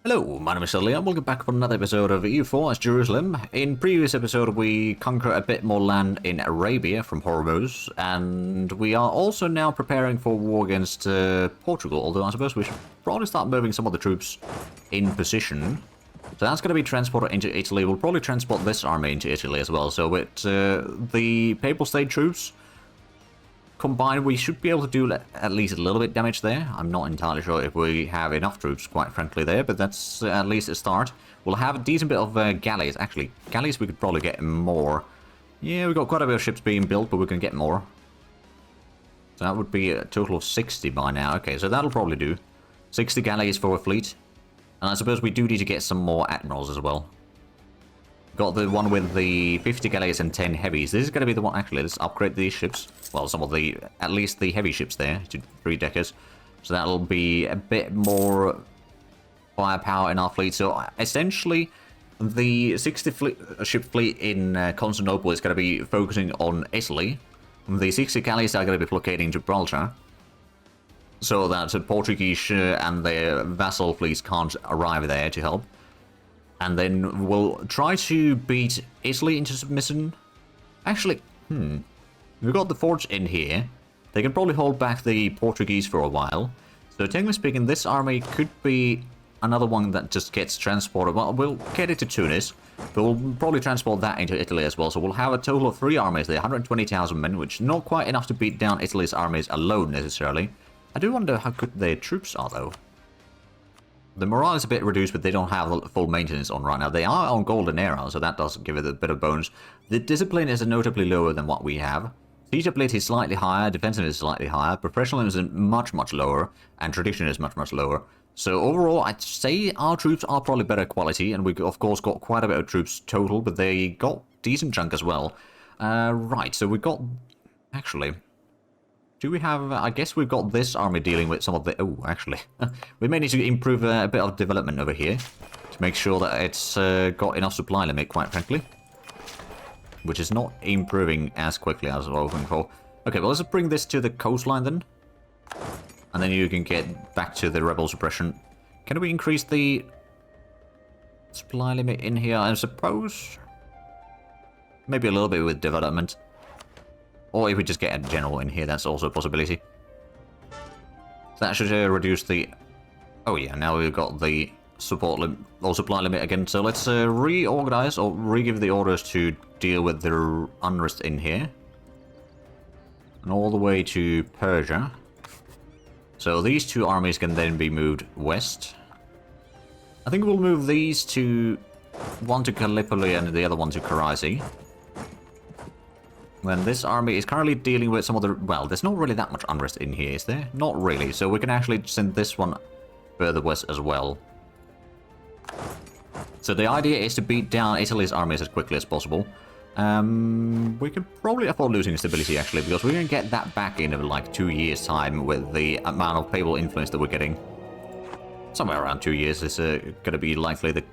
Hello, my name is Sully and welcome back for another episode of EU4 as Jerusalem. In previous episode we conquered a bit more land in Arabia from Hormuz, and we are also now preparing for war against Portugal, although I suppose we should probably start moving some of the troops in position. So that's going to be transported into Italy. We'll probably transport this army into Italy as well. So with the Papal State troops combined, we should be able to do at least a little bit damage there. I'm not entirely sure if we have enough troops, quite frankly, there, but that's at least a start. We'll have a decent bit of galleys. Actually, galleys we could probably get more. Yeah, we've got quite a bit of ships being built, but we can get more. So that would be a total of 60 by now. Okay, so that'll probably do. 60 galleys for a fleet. And I suppose we do need to get some more admirals as well. Got the one with the 50 galleys and 10 heavies. This is going to be the one. Actually, let's upgrade these ships. Well, some of the, at least the heavy ships there to 3-deckers. So that'll be a bit more firepower in our fleet. So essentially, the 60 ship fleet in Constantinople is going to be focusing on Italy. The 60 galleys are going to be blockading Gibraltar, so that the Portuguese and their vassal fleets can't arrive there to help. And then we'll try to beat Italy into submission. Actually, we've got the forts in here. They can probably hold back the Portuguese for a while. So technically speaking, this army could be another one that just gets transported. Well, we'll get it to Tunis, but we'll probably transport that into Italy as well. So we'll have a total of 3 armies there, 120,000 men, which is not quite enough to beat down Italy's armies alone necessarily. I do wonder how good their troops are, though. The morale is a bit reduced, but they don't have full maintenance on right now. They are on golden era, so that does give it a bit of bonus. The discipline is notably lower than what we have. Siege ability is slightly higher, defensiveness is slightly higher, professionalism is much, much lower, and tradition is much, much lower. So overall, I'd say our troops are probably better quality, and we of course got quite a bit of troops total, but they got decent chunk as well. Right, so we got... Actually... Do we have... I guess we've got this army dealing with some of the... Oh, actually. We may need to improve a bit of development over here to make sure that it's got enough supply limit, quite frankly. Which is not improving as quickly as I was hoping for. Okay, well, let's bring this to the coastline then. And then you can get back to the rebel suppression. Can we increase the supply limit in here, I suppose? Maybe a little bit with development. Or if we just get a general in here, that's also a possibility. So that should reduce the... Oh yeah, now we've got the support limit, or supply limit again. So let's reorganize, or re-give the orders to deal with the unrest in here. And all the way to Persia. So these 2 armies can then be moved west. I think we'll move these to... One to Gallipoli and the other one to Crusade. When this army is currently dealing with some of the... Well, there's not really that much unrest in here, is there? Not really, so we can actually send this one further west as well. So the idea is to beat down Italy's armies as quickly as possible. We can probably afford losing stability, actually, because we're going to get that back in like 2 years' time with the amount of papal influence that we're getting. Somewhere around 2 years is going to be likely the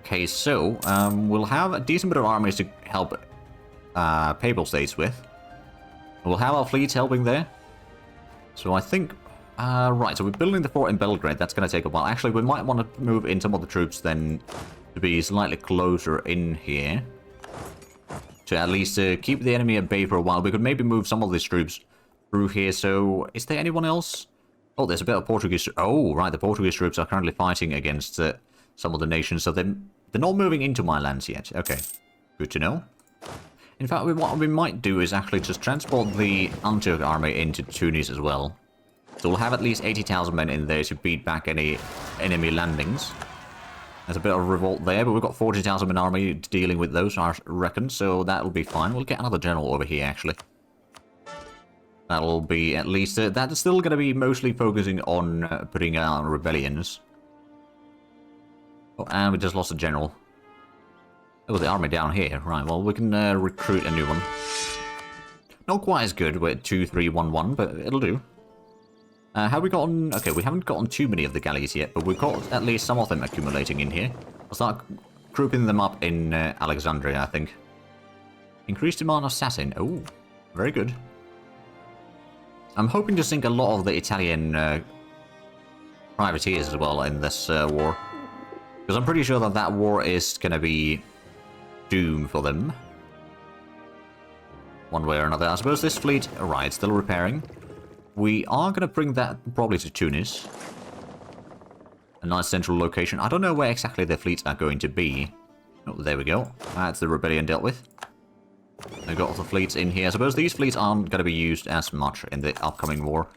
case. So, we'll have a decent bit of armies to help... Papal States with. We'll have our fleets helping there. So I think... right, so we're building the fort in Belgrade. That's going to take a while. Actually, we might want to move in some of the troops then to be slightly closer in here. To at least keep the enemy at bay for a while. We could maybe move some of these troops through here. So, is there anyone else? Oh, there's a bit of Portuguese... Oh, right, the Portuguese troops are currently fighting against some of the nations. So they're not moving into my lands yet. Okay, good to know. In fact, what we might do is actually just transport the Antioch army into Tunis as well. So we'll have at least 80,000 men in there to beat back any enemy landings. There's a bit of revolt there, but we've got 40,000 men army dealing with those, I reckon, so that'll be fine. We'll get another general over here, actually. That'll be at least... that's still going to be mostly focusing on putting out rebellions. Oh, and we just lost a general. Oh, the army down here. Right, well, we can recruit a new one. Not quite as good with 2-3-1-1, but it'll do. Have we gotten... Okay, we haven't gotten too many of the galleys yet, but we've got at least some of them accumulating in here. I'll start grouping them up in Alexandria, I think. Increased demand of satin. Oh, very good. I'm hoping to sink a lot of the Italian privateers as well in this war. Because I'm pretty sure that that war is going to be doomed for them. One way or another. I suppose this fleet, right, still repairing. We are going to bring that probably to Tunis. A nice central location. I don't know where exactly their fleets are going to be. Oh, there we go. That's the rebellion dealt with. They've got the fleets in here. I suppose these fleets aren't going to be used as much in the upcoming war.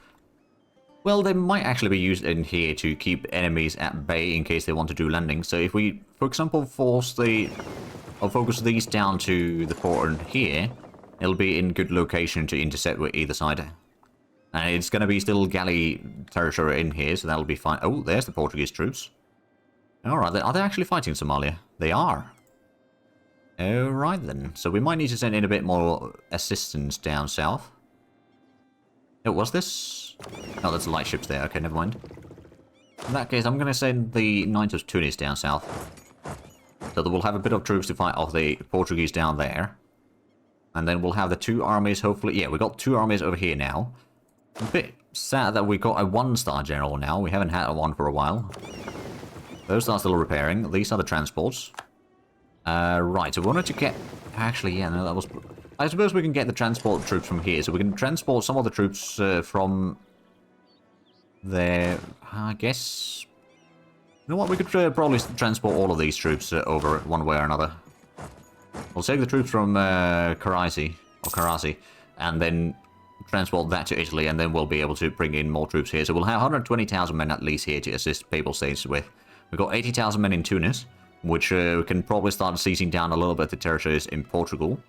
Well, they might actually be used in here to keep enemies at bay in case they want to do landings. So if we, for example, focus these down to the port in here, it'll be in good location to intercept with either side. And it's going to be still galley territory in here, so that'll be fine. Oh, there's the Portuguese troops. Alright, are they actually fighting Somalia? They are. Alright then. So we might need to send in a bit more assistance down south. Oh, was this? Oh, that's light ships there. Okay, never mind. In that case, I'm going to send the Knights of Tunis down south. So that we'll have a bit of troops to fight off the Portuguese down there. And then we'll have the two armies, hopefully. Yeah, we've got two armies over here now. A bit sad that we got a one-star general now. We haven't had one for a while. Those are still repairing. These are the transports. Right, so we wanted to get... Actually, yeah, no, that was... I suppose we can get the transport troops from here. So we can transport some of the troops from... there, I guess... You know what, we could probably transport all of these troops over one way or another. We'll take the troops from Karasi, and then transport that to Italy, and then we'll be able to bring in more troops here. So we'll have 120,000 men at least here to assist Papal States with. We've got 80,000 men in Tunis, which we can probably start seizing down a little bit the territories in Portugal.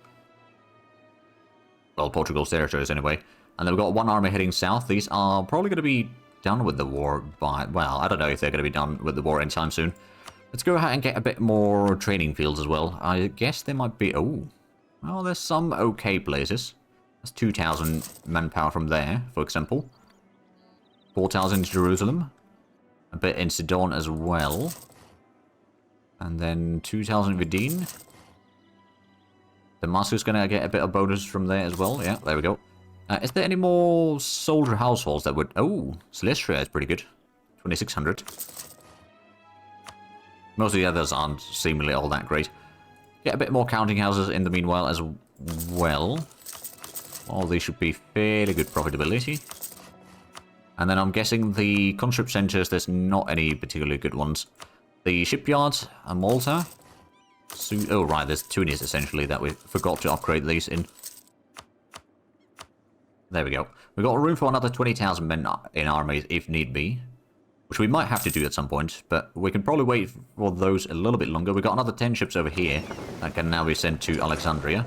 Well, Portugal's territories anyway. And then we've got one army heading south. These are probably going to be done with the war by... Well, I don't know if they're going to be done with the war anytime soon. Let's go ahead and get a bit more training fields as well. I guess there might be... Oh, well, there's some okay places. That's 2,000 manpower from there, for example. 4,000 in Jerusalem. A bit in Sidon as well. And then 2,000 in Vidin. Damascus is going to get a bit of bonus from there as well. Yeah, there we go. Is there any more soldier households that would... Oh, Celestia is pretty good. 2,600. Most of the others aren't seemingly all that great. Get a bit more counting houses in the meanwhile as well. All these should be fairly good profitability. And then I'm guessing the conscript centers, there's not any particularly good ones. The shipyards, Malta. Oh, right, there's Tunis essentially that we forgot to upgrade these in. There we go. We've got room for another 20,000 men in armies if need be. Which we might have to do at some point, but we can probably wait for those a little bit longer. We've got another 10 ships over here that can now be sent to Alexandria.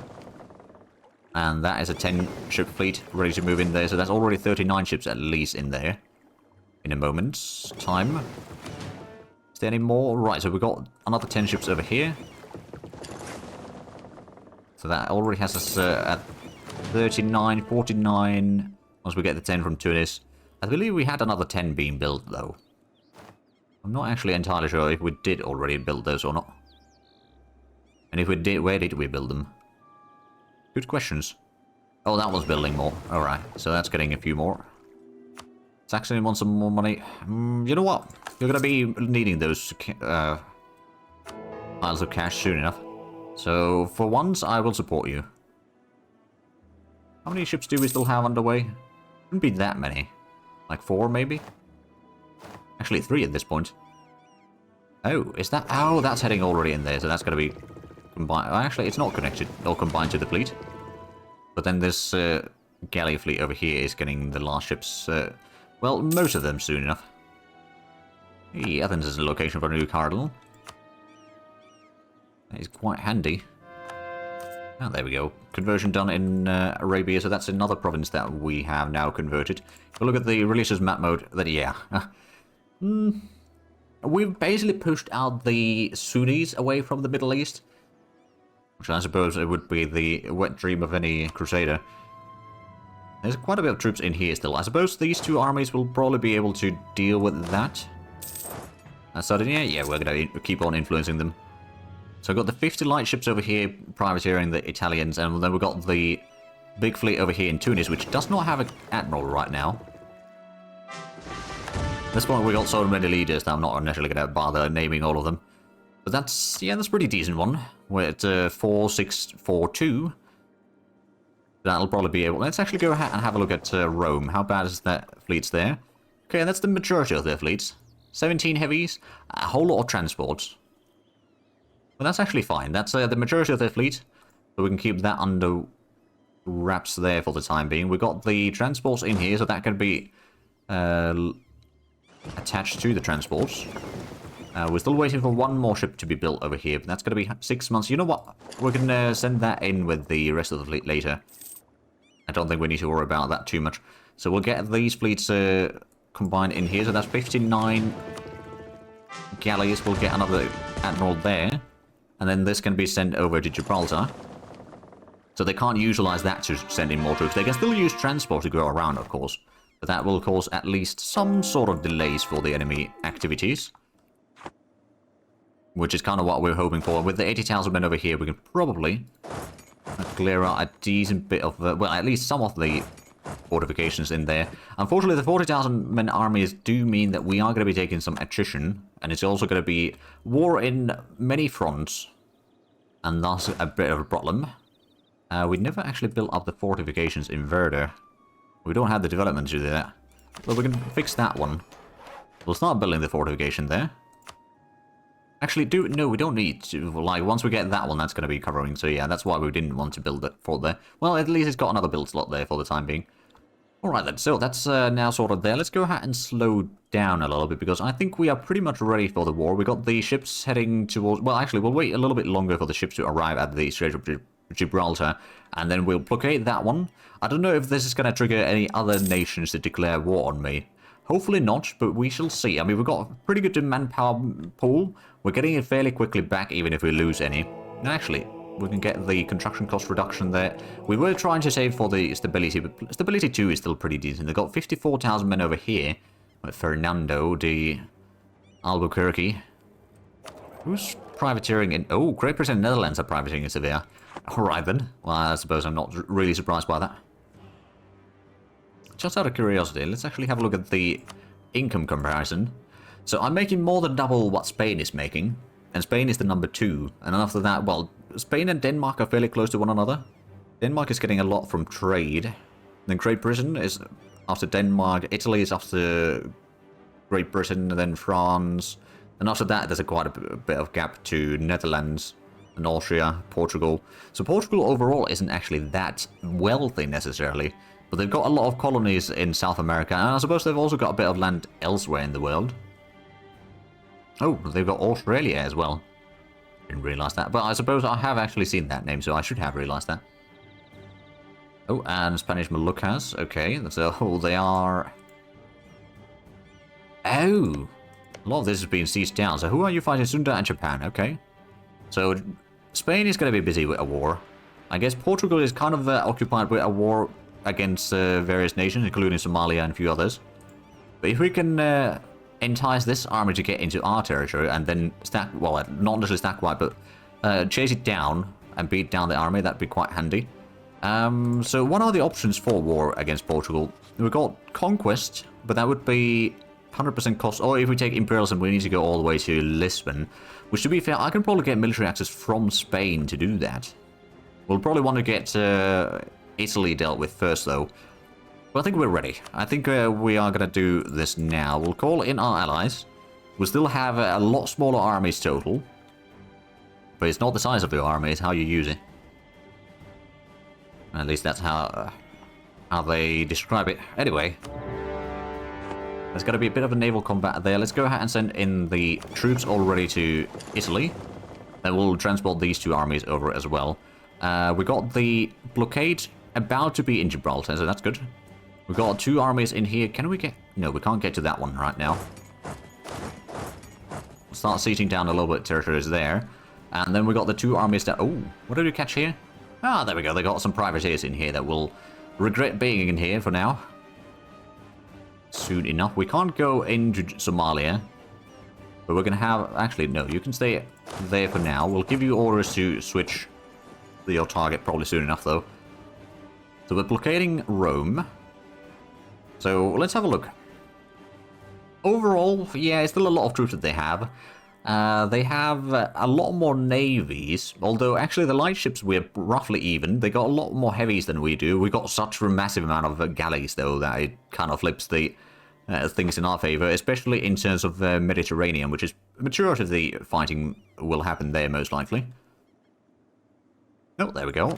And that is a 10-ship fleet ready to move in there, so that's already 39 ships at least in there. In a moment's time. Is there any more? Right, so we've got another 10 ships over here. So that already has us at 39, 49, once we get the 10 from Tunis. I believe we had another 10 being built, though. I'm not actually entirely sure if we did already build those or not. And if we did, where did we build them? Good questions. Oh, that was building more. Alright, so that's getting a few more. Saxony wants some more money. You know what? You're going to be needing those piles of cash soon enough. So, for once, I will support you. How many ships do we still have underway? Shouldn't be that many. Like 4, maybe? Actually, 3 at this point. Oh, is that... Oh, that's heading already in there, so that's going to be combined. Actually, it's not connected or combined to the fleet. But then this galley fleet over here is getting the last ships... well, most of them soon enough. Hey, Athens is a location for a new cardinal. That is quite handy. Oh, there we go. Conversion done in Arabia, so that's another province that we have now converted. If you look at the releases map mode, then yeah. We've basically pushed out the Sunnis away from the Middle East. Which I suppose it would be the wet dream of any crusader. There's quite a bit of troops in here still. I suppose these two armies will probably be able to deal with that. Sardinia, yeah, we're going to keep on influencing them. So I've got the 50 light ships over here privateering the Italians, and then we've got the big fleet over here in Tunis, which does not have an admiral right now. At this point, we've got so many leaders that I'm not necessarily going to bother naming all of them. But that's, yeah, that's a pretty decent one. We're at 4642. That'll probably be able... Let's actually go ahead and have a look at Rome. How bad is that fleets there? Okay, that's the majority of their fleets. 17 heavies, a whole lot of transports. But that's actually fine. That's the majority of their fleet. So we can keep that under wraps there for the time being. We've got the transports in here, so that can be attached to the transports. We're still waiting for one more ship to be built over here, but that's going to be 6 months. You know what? We're going to send that in with the rest of the fleet later. I don't think we need to worry about that too much. So we'll get these fleets combined in here. So that's 59 galleys. We'll get another admiral there. And then this can be sent over to Gibraltar. So they can't utilize that to send in more troops. They can still use transport to go around, of course. But that will cause at least some sort of delays for the enemy activities. Which is kind of what we're hoping for. With the 80,000 men over here, we can probably clear out a decent bit of, well, at least some of the fortifications in there. Unfortunately, the 40,000 men armies do mean that we are going to be taking some attrition. And it's also going to be war in many fronts. And that's a bit of a problem. We never actually built up the fortifications in Verder. We don't have the development to do that. But we can fix that one. We'll start building the fortification there. Actually, no, we don't need to. Like, once we get that one, that's going to be covering. So, yeah, that's why we didn't want to build it for there. Well, at least it's got another build slot there for the time being. Alright then, so that's now sorted there. Let's go ahead and slow down a little bit, because I think we are pretty much ready for the war. We got the ships heading towards... Well, actually, we'll wait a little bit longer for the ships to arrive at the Strait of Gibraltar, and then we'll blockade that one. I don't know if this is going to trigger any other nations to declare war on me. Hopefully not, but we shall see. I mean, we've got a pretty good manpower pool. We're getting it fairly quickly back, even if we lose any. And actually, we can get the construction cost reduction there. We were trying to save for the stability, but stability 2 is still pretty decent. They've got 54,000 men over here. With Fernando de Albuquerque. Who's privateering in... Oh, Great Britain and Netherlands are privateering in Sevilla. Alright then. Well, I suppose I'm not really surprised by that. Just out of curiosity, let's actually have a look at the income comparison. So I'm making more than double what Spain is making. And Spain is the number 2. And after that, well, Spain and Denmark are fairly close to one another. Denmark is getting a lot from trade. Then Great Britain is after Denmark. Italy is after Great Britain, and then France. And after that, there's quite a bit of gap to Netherlands and Austria, Portugal. So Portugal overall isn't actually that wealthy necessarily. But they've got a lot of colonies in South America, and I suppose they've also got a bit of land elsewhere in the world. Oh, they've got Australia as well. Didn't realise that, but I suppose I have actually seen that name, so I should have realised that. Oh, and Spanish Moluccas. Okay, so they are... Oh! A lot of this has been seized down, so who are you fighting? Sunda and Japan, okay. So, Spain is going to be busy with a war. I guess Portugal is kind of occupied with a war against various nations, including Somalia and a few others. But if we can entice this army to get into our territory and then stack, well, not necessarily stack wide, but chase it down and beat down the army, that'd be quite handy. So what are the options for war against Portugal? We've got conquest, but that would be 100% cost. Or if we take imperialism, we need to go all the way to Lisbon. Which, to be fair, I can probably get military access from Spain to do that. We'll probably want to get Italy dealt with first, though. But I think we're ready. I think we are going to do this now. We'll call in our allies. We'll still have a lot smaller armies total. But it's not the size of your army, it's how you use it. At least that's how they describe it. Anyway, there's going to be a bit of a naval combat there. Let's go ahead and send in the troops already to Italy. Then we'll transport these two armies over as well. We got the blockade about to be in Gibraltar, so that's good. We've got 2 armies in here. Can we get... No, we can't get to that one right now. We'll start sieging down a little bit of territories there. And then we got the 2 armies that... Oh, what did we catch here? Ah, there we go. They got some privateers in here that will regret being in here for now. Soon enough. We can't go into Somalia. But we're going to have... Actually, no. You can stay there for now. We'll give you orders to switch your target probably soon enough, though. So we're blockading Rome. So let's have a look. Overall, yeah, it's still a lot of troops that they have. They have a lot more navies, although actually the light ships we're roughly even. They got a lot more heavies than we do. We got such a massive amount of galleys though that it kind of flips the things in our favor, especially in terms of Mediterranean, which is the majority of the fighting will happen there most likely. Oh, there we go.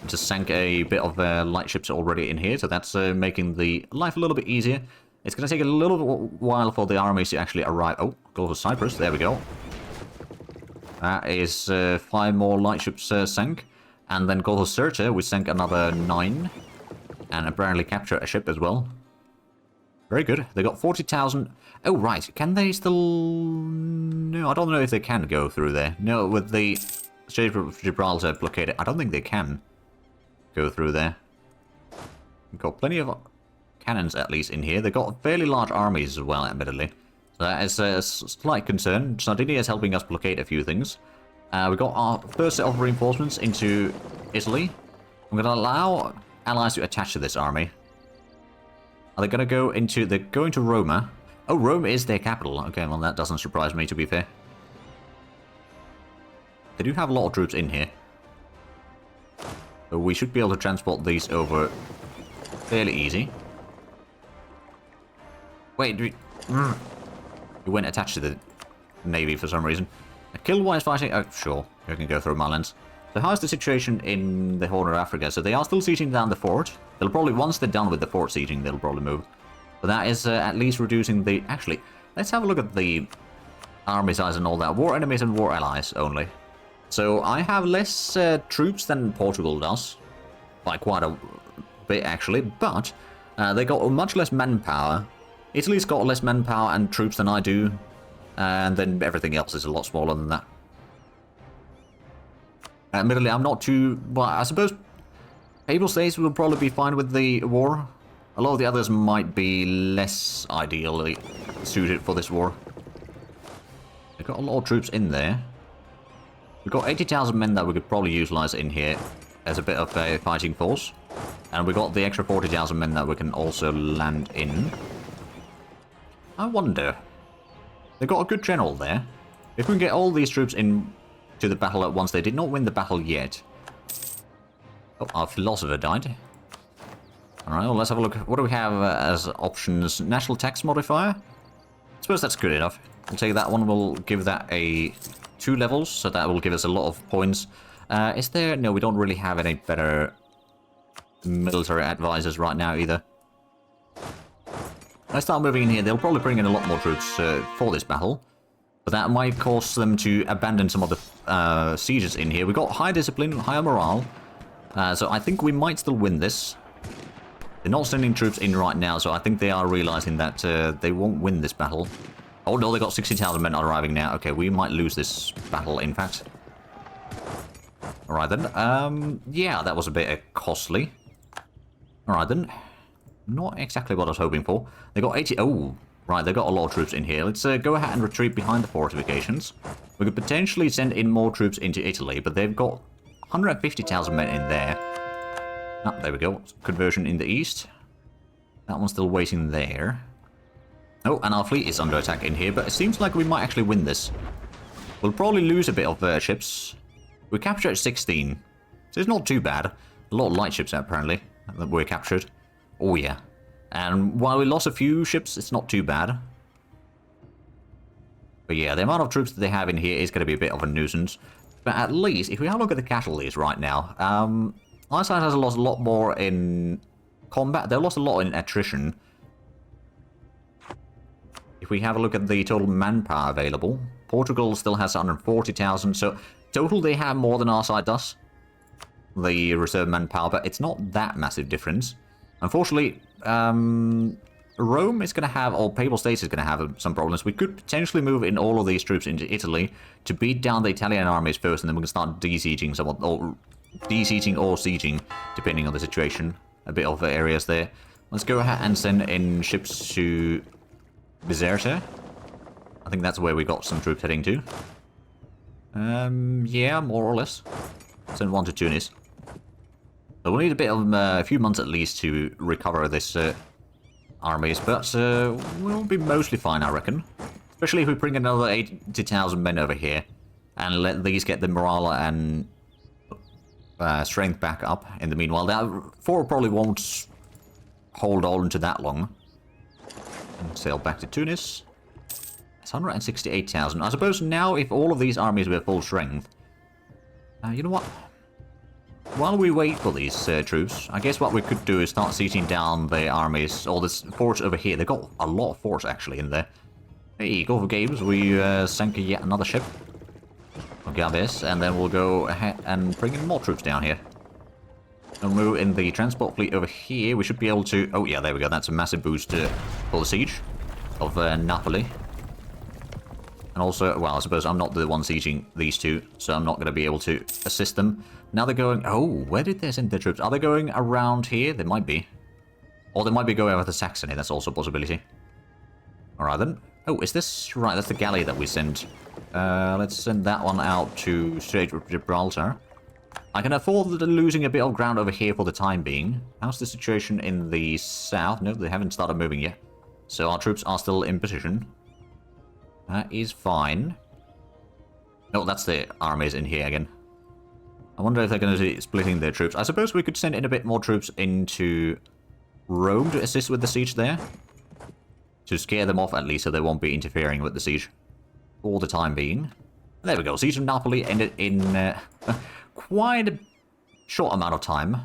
Just sank a bit of light ships already in here, so that's making the life a little bit easier. It's going to take a little while for the armies to actually arrive. Oh, go to Cyprus. There we go. That is 5 more light ships sank. And then go to Sirte, we sank another 9. And apparently capture a ship as well. Very good. They got 40,000. Oh, right. Can they still... No, I don't know if they can go through there. No, with the Strait of Gibraltar blockaded, I don't think they can go through there. We've got plenty of cannons, at least, in here. They've got fairly large armies as well, admittedly. So that is a slight concern. Sardinia is helping us blockade a few things. We got our first set of reinforcements into Italy. I'm going to allow allies to attach to this army. Are they going to go into... They're going to Roma. Oh, Rome is their capital. Okay, well, that doesn't surprise me, to be fair. They do have a lot of troops in here. So we should be able to transport these over fairly easy. Wait, you weren't attached to the navy for some reason. Kill-wise fighting? Oh, sure. You can go through my lands. So how's the situation in the Horn of Africa? So they are still sieging down the fort. They'll probably, once they're done with the fort sieging, they'll probably move. But that is at least reducing the... Actually, let's have a look at the army size and all that. War enemies and war allies only. So I have less troops than Portugal does. By quite a bit, actually. But they got much less manpower. Italy's got less manpower and troops than I do, and then everything else is a lot smaller than that. Admittedly, I'm not too... Well, I suppose Papal States will probably be fine with the war. A lot of the others might be less ideally suited for this war. They've got a lot of troops in there. We've got 80,000 men that we could probably utilize in here as a bit of a fighting force. And we got the extra 40,000 men that we can also land in. I wonder. They got a good general there. If we can get all these troops in to the battle at once, they did not win the battle yet. Oh, our philosopher died. Alright, well, let's have a look. What do we have as options? National tax modifier? I suppose that's good enough. We'll take that one. We'll give that a 2 levels, so that will give us a lot of points. Is there... No, we don't really have any better military advisors right now either. When I start moving in here, they'll probably bring in a lot more troops for this battle. But that might cause them to abandon some of the sieges in here. We've got high discipline, higher morale. So I think we might still win this. They're not sending troops in right now, so I think they are realizing that they won't win this battle. Oh no, they got 60,000 men arriving now. Okay, we might lose this battle, in fact. Alright then. Yeah, that was a bit costly. Alright then. Not exactly what I was hoping for. They got 80... Oh, right, they got a lot of troops in here. Let's go ahead and retreat behind the fortifications. We could potentially send in more troops into Italy, but they've got 150,000 men in there. Ah, there we go. Conversion in the east. That one's still waiting there. Oh, and our fleet is under attack in here, but it seems like we might actually win this. We'll probably lose a bit of ships. We captured 16, so it's not too bad. A lot of light ships, apparently, that were captured. Oh, yeah. And while we lost a few ships, it's not too bad. But yeah, the amount of troops that they have in here is going to be a bit of a nuisance. But at least, if we have a look at the casualties right now, our side has lost a lot more in combat. They've lost a lot in attrition. If we have a look at the total manpower available, Portugal still has 140,000, so total they have more than our side does. The reserve manpower, but it's not that massive difference. Unfortunately, Rome is going to have, or Papal States is going to have some problems. We could potentially move in all of these troops into Italy to beat down the Italian armies first, and then we can start besieging somewhat, or besieging or sieging, depending on the situation. A bit of areas there. Let's go ahead and send in ships to Bizerta. I think that's where we got some troops heading to. Yeah, more or less. Send one to Tunis. So we'll need a bit of a few months at least to recover this armies, but we'll be mostly fine, I reckon. Especially if we bring another 80,000 men over here and let these get the morale and strength back up in the meanwhile. That 4 probably won't hold on to that long. And sail back to Tunis. It's 168,000. I suppose now if all of these armies were full strength... you know what? While we wait for these troops, I guess what we could do is start sieging down the armies, or this force over here. They've got a lot of force actually in there. Hey, go for games. We sank yet another ship. We'll get this, and then we'll go ahead and bring in more troops down here. We'll move in the transport fleet over here. We should be able to... Oh yeah, there we go. That's a massive boost for the siege of Napoli. And also, well, I suppose I'm not the one sieging these two, so I'm not going to be able to assist them. Now they're going... Oh, where did they send their troops? Are they going around here? They might be. Or they might be going over to Saxony. That's also a possibility. Alright then. Oh, is this... Right, that's the galley that we sent. Let's send that one out to Strait of Gibraltar. I can afford losing a bit of ground over here for the time being. How's the situation in the south? No, they haven't started moving yet. So our troops are still in position. That is fine. No, that's the armies in here again. I wonder if they're going to be splitting their troops. I suppose we could send in a bit more troops into Rome to assist with the siege there. To scare them off at least, so they won't be interfering with the siege. For the time being. There we go. Siege of Napoli ended in quite a short amount of time.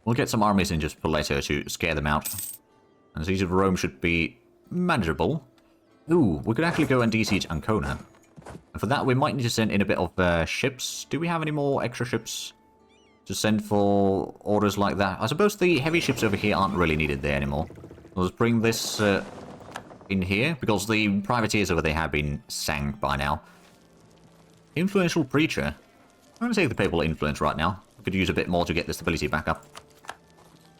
We'll get some armies in just Spoleto to scare them out. And the siege of Rome should be manageable. Ooh, we could actually go and de-siege Ancona. And for that, we might need to send in a bit of ships. Do we have any more extra ships to send for orders like that? I suppose the heavy ships over here aren't really needed there anymore. Let's bring this in here, because the privateers over there have been sank by now. Influential Preacher. I'm going to take the Papal Influence right now. We could use a bit more to get the stability back up.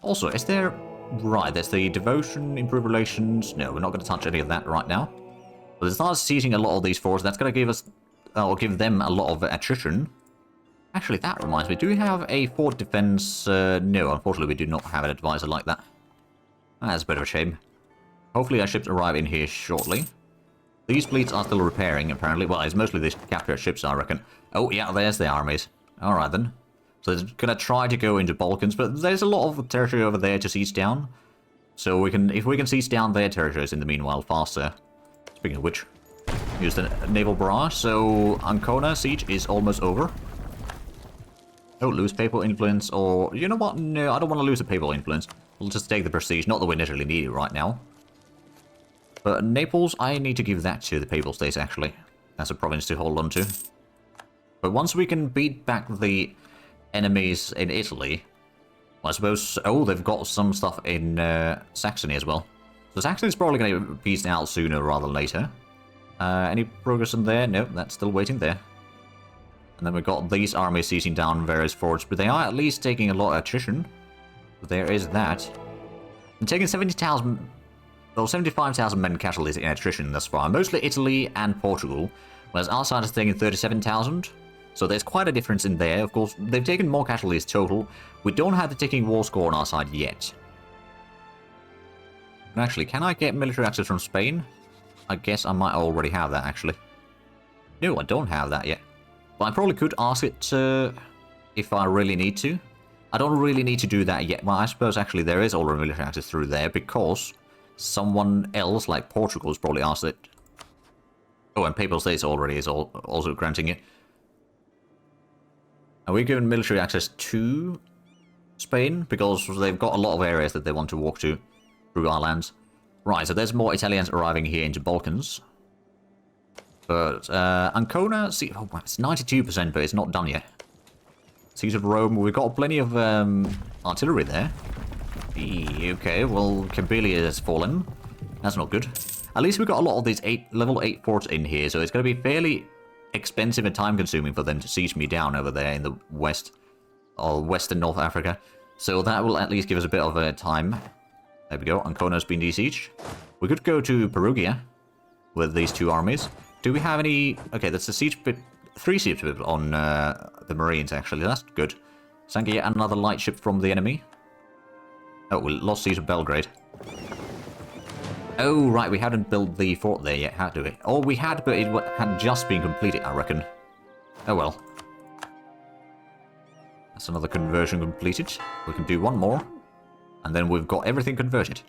Also, is there... Right, there's the Devotion, Improve Relations. No, we're not going to touch any of that right now. But it starts seizing a lot of these forces. That's going to give us... or give them a lot of attrition. Actually, that reminds me. Do we have a fort defense? No, unfortunately, we do not have an advisor like that. That's a bit of a shame. Hopefully our ships arrive in here shortly. These fleets are still repairing, apparently. Well, it's mostly these captured ships, I reckon. Oh, yeah, there's the armies. Alright, then. So they're going to try to go into Balkans, but there's a lot of territory over there to siege down. So we can, if we can siege down their territories in the meanwhile faster. Speaking of which, use the naval barrage. So Ancona siege is almost over. Oh, lose Papal Influence, or... You know what? No, I don't want to lose the Papal Influence. We'll just take the prestige. Not that we necessarily need it right now. But Naples, I need to give that to the Papal States, actually. That's a province to hold on to. But once we can beat back the enemies in Italy... Well, I suppose... Oh, they've got some stuff in Saxony as well. So Saxony's probably going to be pieced out sooner rather than later. Any progress in there? No, that's still waiting there. And then we've got these armies seizing down various forts, but they are at least taking a lot of attrition. So there is that. And taking 70,000... Well, 75,000 men casualties in attrition thus far. Mostly Italy and Portugal. Whereas our side is taking 37,000. So there's quite a difference in there. Of course, they've taken more casualties total. We don't have the ticking war score on our side yet. And actually, can I get military access from Spain? I guess I might already have that, actually. No, I don't have that yet. But I probably could ask it if I really need to. I don't really need to do that yet. Well, I suppose actually there is already military access through there because someone else, like Portugal, has probably asked it. Oh, and Papal States already is also granting it. Are we given military access to Spain? Because they've got a lot of areas that they want to walk to through our lands. Right, so there's more Italians arriving here into Balkans. But Ancona, see, oh, it's 92%, but it's not done yet. Siege of Rome, we've got plenty of artillery there. Okay, well, Cabilia has fallen. That's not good. At least we've got a lot of these level 8 forts in here, so it's going to be fairly expensive and time-consuming for them to siege me down over there in the west, or western North Africa. So that will at least give us a bit of time. There we go, Ancona's been besieged. We could go to Perugia with these two armies. Do we have any... Okay, that's a siege bit... 3 siege bit on the Marines, actually. That's good. Sank yet another light ship from the enemy. Oh, we lost siege of Belgrade. Oh, right, we hadn't built the fort there yet, had we? Or we had, but it had just been completed, I reckon. Oh well. That's another conversion completed. We can do one more, and then we've got everything converted.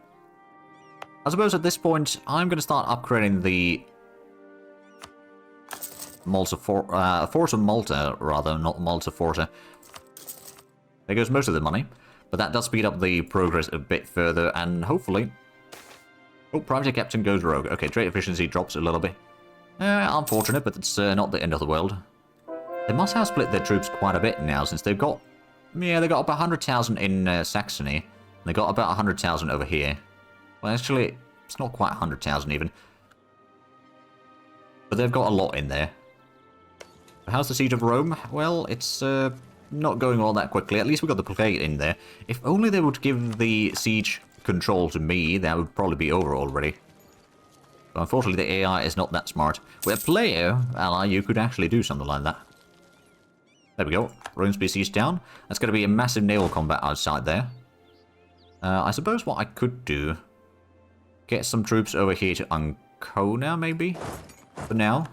I suppose at this point, I'm going to start upgrading the Forza Malta, rather, not Malta Forza. There goes most of the money, but that does speed up the progress a bit further, and hopefully... Oh, Private Captain goes rogue. Okay, trade efficiency drops a little bit. Unfortunate, but it's not the end of the world. They must have split their troops quite a bit now, since they've got... Yeah, they got about 100,000 in Saxony, and they got about 100,000 over here. Well, actually, it's not quite 100,000 even. But they've got a lot in there. How's the Siege of Rome? Well, it's not going all that quickly. At least we got the blockade in there. If only they would give the siege control to me, that would probably be over already. But unfortunately, the AI is not that smart. With a player ally, you could actually do something like that. There we go. Rome species down. That's going to be a massive naval combat outside there. I suppose what I could do... Get some troops over here to Ancona, maybe? For now.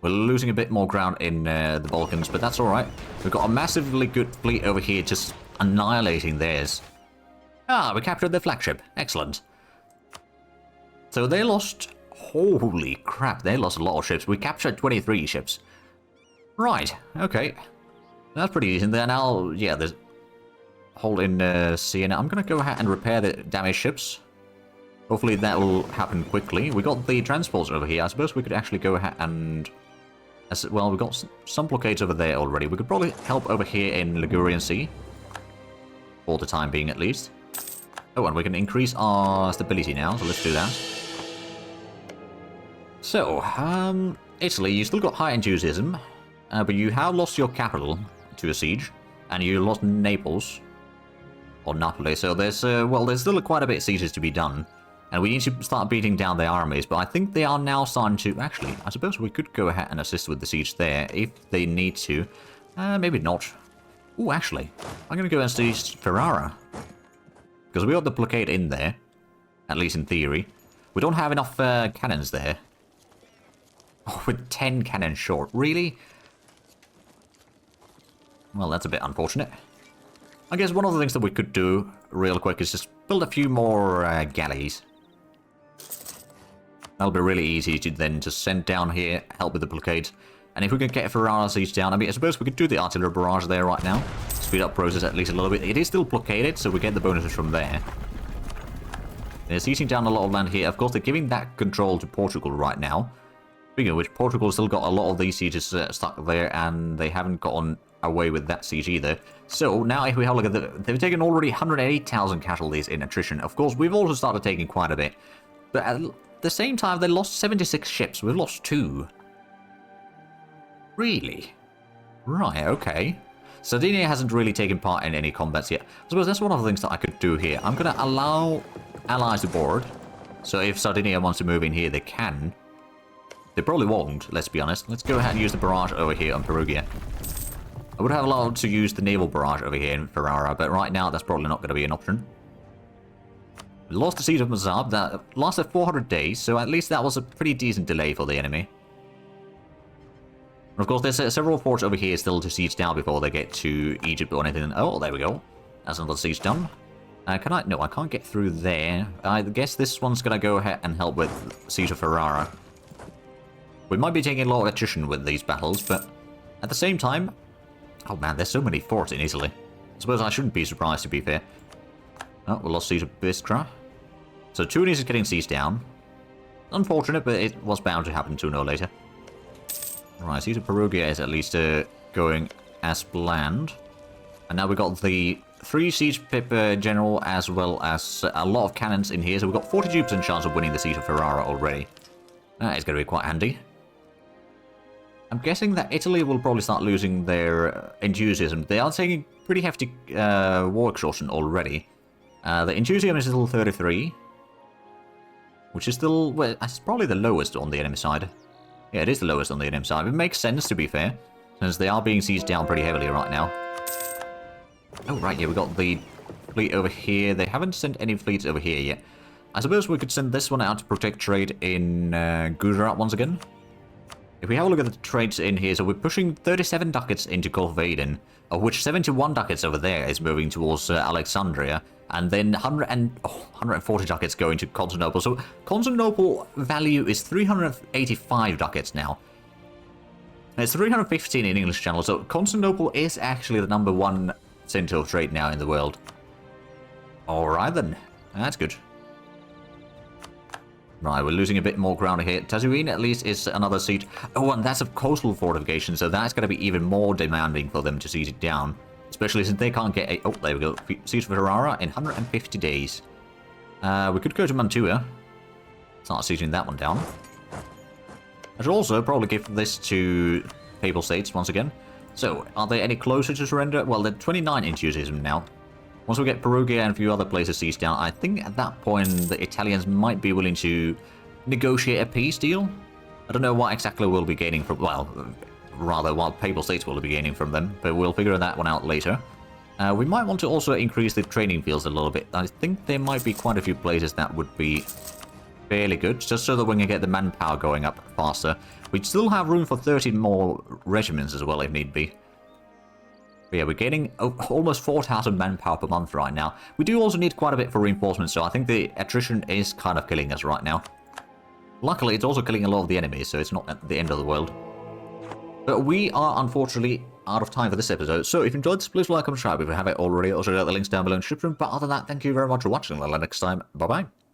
We're losing a bit more ground in the Balkans, but that's alright. We've got a massively good fleet over here just annihilating theirs. Ah, we captured their flagship. Excellent. So they lost... Holy crap, they lost a lot of ships. We captured 23 ships. Right, okay. That's pretty decent. Then I'll... Yeah, there's... Hold in Siena. I'm going to go ahead and repair the damaged ships. Hopefully that will happen quickly. We got the transports over here. I suppose we could actually go ahead and... Well, we got some blockades over there already. We could probably help over here in Ligurian Sea. For the time being, at least. Oh, and we can increase our stability now, so let's do that. So, Italy, you still got high enthusiasm. But you have lost your capital to a siege. And you lost Naples. Or Napoli. So there's, well, there's still quite a bit of sieges to be done. And we need to start beating down their armies, but I think they are now starting to... Actually, I suppose we could go ahead and assist with the siege there, if they need to. Maybe not. Ooh, actually, I'm going to go and siege Ferrara. Because we got the blockade in there, at least in theory. We don't have enough cannons there. Oh, we're 10 cannons short. Really? Well, that's a bit unfortunate. I guess one of the things that we could do real quick is just build a few more galleys. That'll be really easy to then just send down here, help with the blockade. And if we can get Ferrara siege down, I mean, I suppose we could do the artillery barrage there right now. Speed up process at least a little bit. It is still blockaded, so we get the bonuses from there. They're sieging down a lot of land here. Of course, they're giving that control to Portugal right now. Speaking of which, Portugal still got a lot of these sieges stuck there, and they haven't gotten away with that siege either. So now if we have a look at they've taken already 108,000 casualties in attrition. Of course, we've also started taking quite a bit. But at the same time, they lost 76 ships. We've lost 2. Really? Right, okay. Sardinia hasn't really taken part in any combats yet. I suppose that's one of the things that I could do here. I'm going to allow allies aboard. So if Sardinia wants to move in here, they can. They probably won't, let's be honest. Let's go ahead and use the barrage over here on Perugia. I would have allowed to use the naval barrage over here in Ferrara, but right now that's probably not going to be an option. We lost the siege of Mazab. That lasted 400 days, so at least that was a pretty decent delay for the enemy. And of course, there's several forts over here still to siege down before they get to Egypt or anything. Oh, there we go. That's another siege done. Can I? No, I can't get through there. I guess this one's going to go ahead and help with siege of Ferrara. We might be taking a lot of attrition with these battles, but at the same time... Oh man, there's so many forts in Italy. I suppose I shouldn't be surprised, to be fair. Oh, we lost siege of Biskra. So Tunis is getting sieged down. Unfortunate, but it was bound to happen sooner or later. Right, siege of Perugia is at least going as planned. And now we've got the 3 siege pip general as well as a lot of cannons in here. So we've got 42% chance of winning the siege of Ferrara already. That is going to be quite handy. I'm guessing that Italy will probably start losing their enthusiasm. They are taking pretty hefty war exhaustion already. The enthusiasm is still 33. Which is still... Well, it's probably the lowest on the enemy side. Yeah, it is the lowest on the enemy side. It makes sense, to be fair. Since they are being sieged down pretty heavily right now. Oh, right, yeah, we got the fleet over here. They haven't sent any fleets over here yet. I suppose we could send this one out to protect trade in Gujarat once again. If we have a look at the trades in here, so we're pushing 37 ducats into Gulf of Aden, of which 71 ducats over there is moving towards Alexandria, and then 140 ducats going to Constantinople. So Constantinople value is 385 ducats now. It's 315 in English Channel, so Constantinople is actually the #1 center of trade now in the world. Alright then, that's good. Right, we're losing a bit more ground here. Tazouin at least is another siege. Oh, and that's a coastal fortification, so that's going to be even more demanding for them to siege it down. Especially since they can't get a... Oh, there we go. Siege of Ferrara in 150 days. We could go to Mantua. Start sieging that one down. I should also probably give this to Papal States once again. So, are they any closer to surrender? Well, they're 29 enthusiasm now. Once we get Perugia and a few other places sieged down, I think at that point the Italians might be willing to negotiate a peace deal. I don't know what exactly we'll be gaining from, well, rather what Papal States will be gaining from them, but we'll figure that one out later. We might want to also increase the training fields a little bit. I think there might be quite a few places that would be fairly good, just so that we can get the manpower going up faster. We'd still have room for 30 more regiments as well if need be. But yeah, we're getting almost 4,000 manpower per month right now. We do also need quite a bit for reinforcements, so I think the attrition is kind of killing us right now. Luckily, it's also killing a lot of the enemies, so it's not at the end of the world. But we are, unfortunately, out of time for this episode. So if you enjoyed this, please like and subscribe if you haven't already. Also, check out the links down below in the description. But other than that, thank you very much for watching. Until next time, bye-bye.